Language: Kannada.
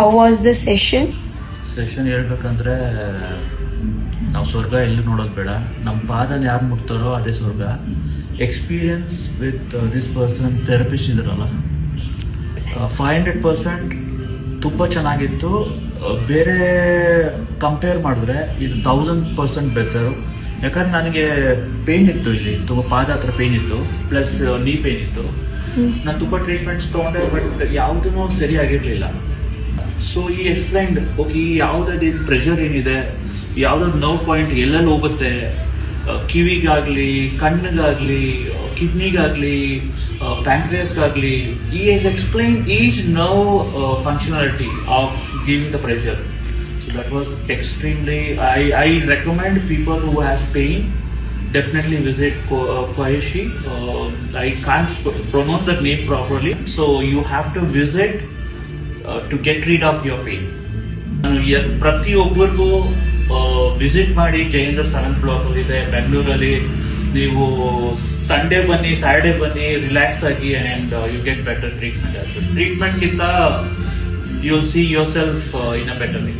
How was the session? Session ಹೇಳ್ಬೇಕಂದ್ರೆ ನಾವು ಸ್ವರ್ಗ ಎಲ್ಲೂ ನೋಡೋದು ಬೇಡ, ನಮ್ಮ ಪಾದನ ಯಾರು ಮುಟ್ತಾರೋ ಅದೇ ಸ್ವರ್ಗ. Experience with this person therapist ಇದ್ರಲ್ಲ, 500% ತುಂಬ ಚೆನ್ನಾಗಿತ್ತು. ಬೇರೆ ಕಂಪೇರ್ ಮಾಡಿದ್ರೆ ಇದು 1000% ಬೆಟರು. ಯಾಕಂದ್ರೆ ನನಗೆ ಪೇಯ್ನ್ ಇತ್ತು, ಇಲ್ಲಿ ತುಂಬ ಪಾದ ಹತ್ರ ಪೇಯ್ನ್ ಇತ್ತು, ಪ್ಲಸ್ ನೀ ಪೇಯ್ನ್ ಇತ್ತು. ನಾನು ತುಂಬ ಟ್ರೀಟ್ಮೆಂಟ್ಸ್ ತೊಗೊಂಡೆ, ಬಟ್ ಯಾವುದೂ ಸರಿಯಾಗಿರಲಿಲ್ಲ. ಸೊ ಈ ಎಕ್ಸ್ಪ್ಲೈನ್ಡ್ ಓಕೆ, ಯಾವುದಾದ್ರು ಪ್ರೆಷರ್ ಏನಿದೆ, ಯಾವುದಾದ್ರು ನೋವು ಪಾಯಿಂಟ್ ಎಲ್ಲೆಲ್ಲಿ ಹೋಗುತ್ತೆ, ಕಿವಿಗಾಗಲಿ, ಕಣ್ಣಿಗಾಗಲಿ, ಕಿಡ್ನಿಗಾಗಲಿ, ಪ್ಯಾಂಕ್ರಿಯಸ್ಗಾಗಲಿ, ಈ is explain each nerve functionality of giving the pressure. So that was extremely, I recommend people who has pain, definitely visit Koishi. I can't pronounce that name properly, so you have to visit to get rid of your pain. ಪ್ರತಿಯೊಬ್ಬರಿಗೂ ವಿಸಿಟ್ ಮಾಡಿ. ಜಯೇಂದ್ರ 7th ಬ್ಲಾಕ್ ಇದೆ ಬೆಂಗಳೂರಲ್ಲಿ. ನೀವು ಸಂಡೇ ಬನ್ನಿ, ಸ್ಯಾಟರ್ಡೇ ಬನ್ನಿ, ರಿಲ್ಯಾಕ್ಸ್ ಆಗಿ, and you get better treatment. Treatment ಗಿಂತ you will see yourself in a better way.